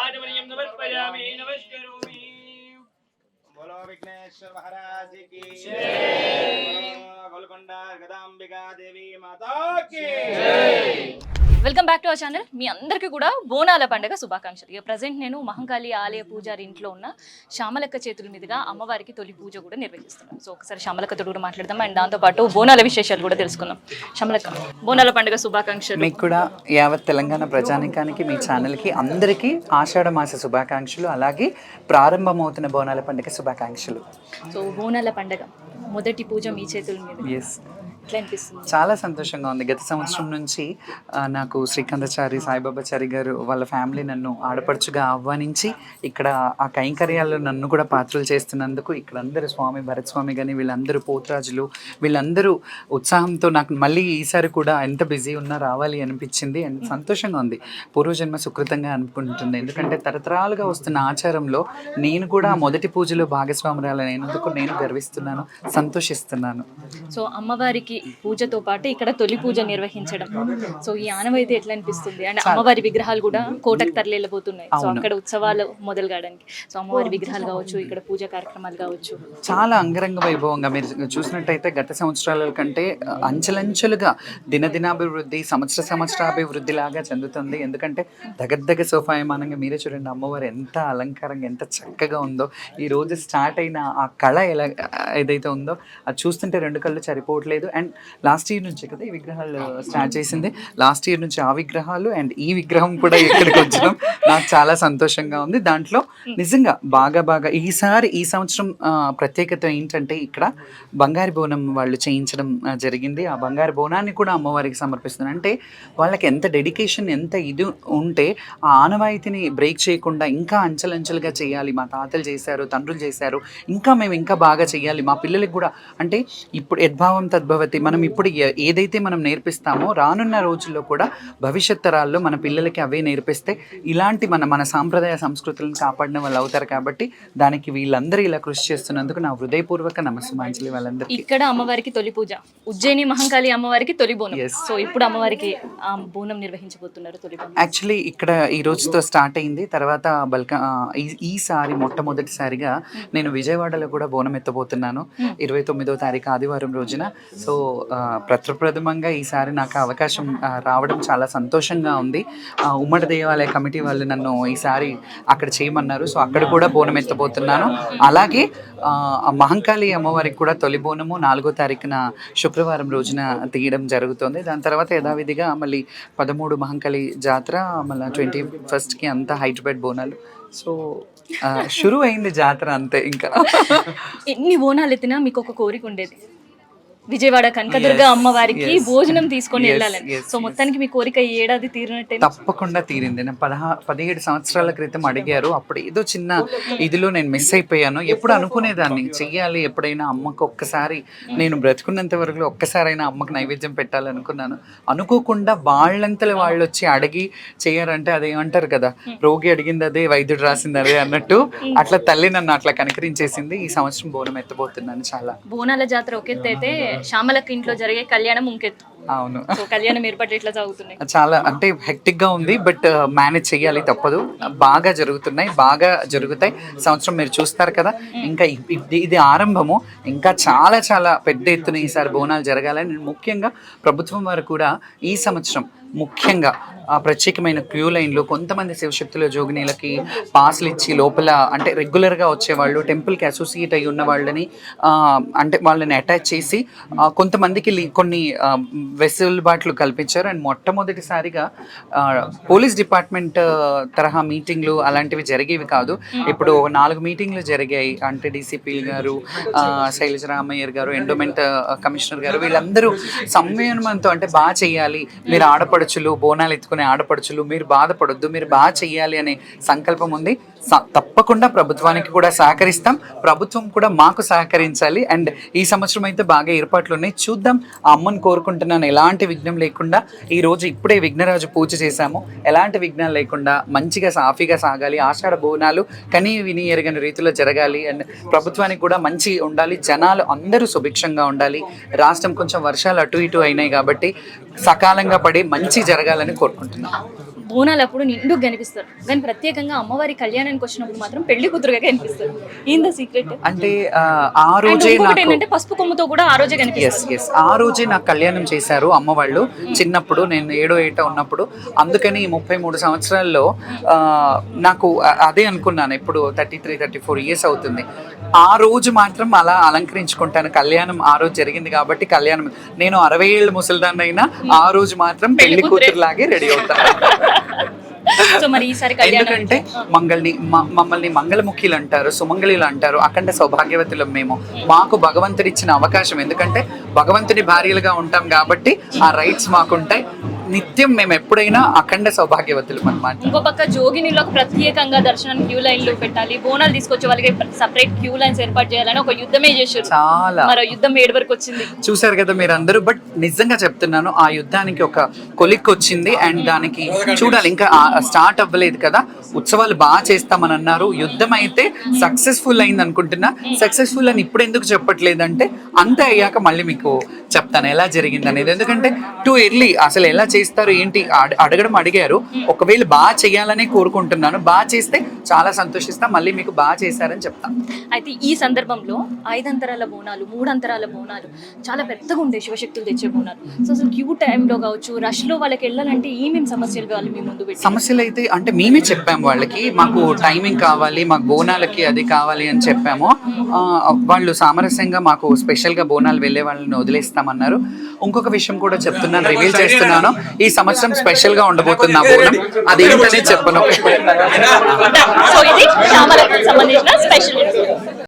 आजमनियम नमस्पयामि नमस्करोमि। बोलो विघ्नेश्वर महाराज की जय। गोलकोंडा गदांबिका देवी माता की जय। Welcome back to our channel. మీ అందరికీ కూడా బోనాల పండుగ శుభాకాంక్షలు. ఇక ప్రజెంట్ నేను మహంకాళి ఆలయ పూజారి ఇంట్లో ఉన్న శ్యామలక్క చేతుల మీదుగా అమ్మవారికి తొలి పూజ కూడా నిర్వహిస్తున్నాను. సో ఒకసారి శ్యామలక్కతో కూడా మాట్లాడదాం అండ్ దాంతోపాటు బోనాల విశేషాలు కూడా తెలుసుకుందాం. శ్యామలక్క, బోనాల పండుగ శుభాకాంక్షలు. మీకు కూడా యావత్ తెలంగాణ ప్రజానికానికి మీ ఛానల్కి అందరికీ ఆషాఢ మాస శుభాకాంక్షలు, అలాగే ప్రారంభమవుతున్న బోనాల పండుగ శుభాకాంక్షలు. సో బోనాల పండుగ మొదటి పూజ మీ చేతుల మీద. ఎస్, ఎట్లా అనిపిస్తుంది? చాలా సంతోషంగా ఉంది. గత సంవత్సరం నుంచి నాకు శ్రీకాంతాచారి సాయిబాబాచారి గారు వాళ్ళ ఫ్యామిలీ నన్ను ఆడపడుచుగా ఆహ్వానించి ఇక్కడ ఆ కైంకర్యాల్లో నన్ను కూడా పాత్రలు చేస్తున్నందుకు ఇక్కడ అందరూ స్వామి భరత్ స్వామి కానీ వీళ్ళందరూ పోతరాజులు వీళ్ళందరూ ఉత్సాహంతో నాకు మళ్ళీ ఈసారి కూడా ఎంత బిజీ ఉన్నా రావాలి అనిపించింది అండ్ సంతోషంగా ఉంది. పూర్వజన్మ సుకృతంగా అనుకుంటుంది. ఎందుకంటే తరతరాలుగా వస్తున్న ఆచారంలో నేను కూడా మొదటి పూజలో భాగస్వామురాలైనందుకు నేను గర్విస్తున్నాను, సంతోషిస్తున్నాను. సో అమ్మవారికి పూజతో పాటు ఇక్కడ తొలి పూజ నిర్వహించడం, సో ఈ ఆనవాయితీ ఎట్లా అనిపిస్తుంది? అండ్ అమ్మవారి విగ్రహాలు కూడా కోటకు తరలి వెళ్ళబోతున్నాయి. సో అక్కడ ఉత్సవాలు మొదలు కావడానికి సో అమ్మవారి విగ్రహాలు కావచ్చు, ఇక్కడ పూజా కార్యక్రమాలు కావచ్చు, చాలా అంగరంగ వైభవంగా మీరు చూసినట్టయితే గత సంవత్సరాల కంటే అంచెలంచెలుగా దినదినాభివృద్ధి సంవత్సరాభివృద్ధి లాగా చెందుతుంది. ఎందుకంటే దగ్గర సోఫాయమానంగా మీరే చూడండి అమ్మవారు ఎంత అలంకారంగా ఎంత చక్కగా ఉందో. ఈ రోజు స్టార్ట్ అయిన ఆ కళ ఎలా ఏదైతే ఉందో అది చూస్తుంటే రెండు కళ్ళు సరిపోవట్లేదు. అండ్ లాస్ట్ ఇయర్ నుంచి కదా ఈ విగ్రహాలు స్టార్ట్ చేసింది. లాస్ట్ ఇయర్ నుంచి ఆ విగ్రహాలు అండ్ ఈ విగ్రహం కూడా ఇక్కడికి వచ్చడం నాకు చాలా సంతోషంగా ఉంది. దాంట్లో నిజంగా బాగా ఈ సంవత్సరం ప్రత్యేకత ఏంటంటే ఇక్కడ బంగారు బోనం వాళ్ళు చేయించడం జరిగింది. ఆ బంగారు బోనాన్ని కూడా అమ్మవారికి సమర్పిస్తున్నారు. అంటే వాళ్ళకి ఎంత డెడికేషన్ ఎంత ఇది ఉంటే ఆ ఆనవాయితీని బ్రేక్ చేయకుండా ఇంకా అంచెలంచెలుగా చేయాలి. మా తాతలు చేశారు, తండ్రులు చేశారు, మేము ఇంకా బాగా చేయాలి. మా పిల్లలకి కూడా అంటే ఇప్పుడు యద్భావం తద్భవతి, మనం ఇప్పుడు ఏదైతే మనం నేర్పిస్తామో రానున్న రోజుల్లో కూడా భవిష్యత్ తరాల్లో మన పిల్లలకి అవే నేర్పిస్తే ఇలాంటి మన సాంప్రదాయ సంస్కృతులను కాపాడిన వాళ్ళు అవుతారు. కాబట్టి దానికి వీళ్ళందరూ ఇలా కృషి చేస్తున్నందుకు నా హృదయపూర్వక నమస్సుమాంజలి వాళ్ళందరికీ. ఇక్కడ అమ్మవారికి తొలి పూజ, ఉజ్జయిని మహంకాళి అమ్మవారికి తొలి బోనం. సో ఇప్పుడు అమ్మవారికి ఆ బోనం నిర్వహించబోతున్నారు. తొలి బోనం యాక్చువల్లీ ఇక్కడ ఈ రోజుతో స్టార్ట్ అయింది. తర్వాత ఈసారి మొట్టమొదటిసారిగా నేను విజయవాడలో కూడా బోనం ఎత్తబోతున్నాను 29వ తారీఖు ఆదివారం రోజున. సో ప్రప్రథమంగా ఈసారి నాకు అవకాశం రావడం చాలా సంతోషంగా ఉంది. ఉమ్మడి దేవాలయ కమిటీ వాళ్ళు నన్ను ఈసారి అక్కడ చేయమన్నారు. సో అక్కడ కూడా బోనం ఎత్తబోతున్నాను. అలాగే మహంకాళి అమ్మవారికి కూడా తొలి బోనము 4వ తారీఖున శుక్రవారం రోజున తీయడం జరుగుతుంది. దాని తర్వాత యథావిధిగా మళ్ళీ 13 మహంకాళి జాతర, మళ్ళీ 21st అంతా హైదరాబాద్ బోనాలు. సో షురు అయింది జాతర అంతే. ఇంకా ఎన్ని బోనాలు ఎత్తినా మీకు ఒక కోరిక ఉండేది, విజయవాడ కనకదుర్గ అమ్మవారికి భోజనం తీసుకొని వెళ్ళాలని. సో మొత్తానికి మీ కోరిక ఈ ఏడాది తీరినట్టే? తప్పకుండా తీరింది. నేను 17 సంవత్సరాల క్రితం అడిగారు. అప్పుడు ఏదో చిన్న ఇదిలో నేను మిస్ అయిపోయాను. ఎప్పుడు అనుకునేదాన్ని చెయ్యాలి, ఎప్పుడైనా అమ్మకు ఒక్కసారి నేను బ్రతుకున్నంత వరకు ఒక్కసారైనా అమ్మకు నైవేద్యం పెట్టాలనుకున్నాను. అనుకోకుండా వాళ్ళంతలో వాళ్ళు వచ్చి అడిగి చెయ్యారంటే అదేమంటారు కదా, రోగి అడిగింది అదే వైద్యుడు రాసింది అదే అన్నట్టు అట్లా తల్లి నన్ను అట్లా కనికరించేసింది. ఈ సంవత్సరం బోనం ఎత్తబోతున్నాను. చాలా బోనాల జాతర ఒక ఎత్తు అయితే శ్యామలక్క ఇంట్లో జరిగే కళ్యాణం ఇంకెత్తు. అవును, కళ్యాణం ఏర్పాటు ఎట్లా సాగుతున్నాయి? చాలా అంటే హెక్టిక్ గా ఉంది, బట్ మేనేజ్ చేయాలి, తప్పదు. బాగా జరుగుతున్నాయి, బాగా జరుగుతాయి. సంవత్సరం మీరు చూస్తారు కదా, ఇంకా ఇది ఆరంభము. ఇంకా చాలా చాలా పెద్ద ఎత్తున ఈసారి బోనాలు జరగాలని ముఖ్యంగా ప్రభుత్వం వారు కూడా ఈ సంవత్సరం ముఖ్యంగా ప్రత్యేకమైన క్యూ లైన్లో కొంతమంది శివశక్తుల జోగినీలకి పాసులు ఇచ్చి లోపల అంటే రెగ్యులర్గా వచ్చేవాళ్ళు టెంపుల్కి అసోసియేట్ అయ్యి ఉన్న వాళ్ళని అంటే వాళ్ళని అటాచ్ చేసి కొంతమందికి కొన్ని వెసులుబాట్లు కల్పించారు. అండ్ మొట్టమొదటిసారిగా పోలీస్ డిపార్ట్మెంట్ తరహా మీటింగ్లు అలాంటివి జరిగేవి కాదు. ఇప్పుడు 4 మీటింగ్లు జరిగాయి. అంటే డీసీపీ గారు, శైలజ రామయ్యర్ గారు, ఎండోమెంట్ కమిషనర్ గారు, వీళ్ళందరూ సంయమనంతో అంటే బాగా చెయ్యాలి, మీరు ఆడపడుచులు బోనాలు ఎత్తుకునే ఆడపడుచులు మీరు బాధపడొద్దు, మీరు బాగా చెయ్యాలి అనే సంకల్పం ఉంది. తప్పకుండా ప్రభుత్వానికి కూడా సహకరిస్తాం, ప్రభుత్వం కూడా మాకు సహకరించాలి. అండ్ ఈ సంవత్సరం అయితే బాగా ఏర్పాట్లు ఉన్నాయి. చూద్దాం, ఆ అమ్మని కోరుకుంటున్నాను ఎలాంటి విఘ్నం లేకుండా. ఈ రోజు ఇప్పుడే విఘ్నరాజు పూజ చేశాము, ఎలాంటి విఘ్నాలు లేకుండా మంచిగా సాఫీగా సాగాలి. ఆషాఢ బోనాలు కనీ విని ఎరగని రీతిలో జరగాలి. అండ్ ప్రభుత్వానికి కూడా మంచి ఉండాలి, జనాలు అందరూ సుభిక్షంగా ఉండాలి. రాష్ట్రం కొంచెం వర్షాలు అటు ఇటు అయినాయి కాబట్టి సకాలంగా పడి మంచి జరగాలని కోరుకుంటున్నాను. బోనాలు అప్పుడు నిండుగా కనిపిస్తారు, కానీ ప్రత్యేకంగా అమ్మవారి కళ్యాణానికి వచ్చినప్పుడు మాత్రం పెళ్లి కూతురుగా కనిపిస్తారు. ఏందో సీక్రెట్? అంటే ఆ రోజే నాకు ఏంటంటే పసుపు కొమ్ముతో కూడా ఆ రోజే కనిపిస్తారు. ఆ రోజే నాకు కళ్యాణం చేశారు అమ్మ వాళ్ళు చిన్నప్పుడు, నేను 7 ఏట ఉన్నప్పుడు. అందుకని 33 సంవత్సరాల్లో నాకు అదే అనుకున్నాను, ఇప్పుడు 33-34 ఇయర్స్ అవుతుంది. ఆ రోజు మాత్రం అలా అలంకరించుకుంటాను. కళ్యాణం ఆ రోజు జరిగింది కాబట్టి కళ్యాణం, నేను 60 ఏళ్ళ ముసలిదాన్ని అయినా ఆ రోజు మాత్రం పెళ్లి కూతురులాగే రెడీ అవుతాను. సో మరి ఈసారి ఎందుకంటే మమ్మల్ని మంగళముఖిలు అంటారు, సుమంగళిలు అంటారు, అఖండ సౌభాగ్యవతులం మేము. మాకు భగవంతుడిచ్చిన అవకాశం, ఎందుకంటే భగవంతుడి భార్యలుగా ఉంటాం కాబట్టి ఆ రైట్స్ మాకుంటాయి. నిత్యం మేము ఎప్పుడైనా అఖండ సౌభాగ్యవతులం అన్నమాట. ఇంకో పక్క జోగినిలో ప్రత్యేకంగా దర్శనానికి క్యూ లైన్లు పెట్టాలి, బోనాలు తీసుకొచ్చే వాళ్ళకి సపరేట్ క్యూ లైన్స్ ఏర్పాటు చేయాలని ఒక యుద్ధమే చేశారు. చాలా మరి యుద్ధం ఏడు వరకు వచ్చింది చూసారు కదా మీరు అందరూ. బట్ నిజంగా చెప్తున్నాను, ఆ యుద్ధానికి ఒక కొలిక్ వచ్చింది. అండ్ దానికి చూడాలి, ఇంకా స్టార్ట్ అవ్వలేదు కదా. ఉత్సవాలు బాగా చేస్తామని అన్నారు, యుద్ధం అయితే సక్సెస్ఫుల్ అయింది అనుకుంటున్నా. సక్సెస్ఫుల్ అని ఇప్పుడు ఎందుకు చెప్పట్లేదంటే అంతే అయ్యాక మళ్ళీ మీకు చెప్తాను ఎలా జరిగింది అనేది. ఎందుకంటే టూ ఎర్లీ అసలు ఎలా చేస్తారు ఏంటి అడగడం అడిగారు. ఒకవేళ బాగా చేయాలని కోరుకుంటున్నాను, బాగా చేస్తే చాలా సంతోషిస్తా, మళ్ళీ మీకు బాగా చేశారని చెప్తాను. అయితే ఈ సందర్భంలో 5 అంతరాల బోనాలు, 3 అంతరాల బోనాలు చాలా పెద్దగా ఉండే శివశక్తులు తెచ్చే బోనాలు. సో అసలు క్యూ టైంలో కావచ్చు, రష్ లో వాళ్ళకి వెళ్ళాలంటే ఏమేమి సమస్యలు కావాలి మీ ముందు పెట్టి? సమస్యలు అయితే అంటే మేమే చెప్పాము వాళ్ళకి, మాకు టైమింగ్ కావాలి, మాకు బోనాలకి అది కావాలి అని చెప్పాము. వాళ్ళు సామరస్యంగా మాకు స్పెషల్ గా బోనాలు వెళ్ళే వాళ్ళని వదిలేస్తామన్నారు. ఇంకొక విషయం కూడా చెప్తున్నాను, రివీల్ చేస్తున్నాను, ఈ సంవత్సరం స్పెషల్ గా ఉండబోతున్న బోనం అదేంటనే చెప్పను. సో ఇది శ్యామలకు సంబంధించిన స్పెషల్.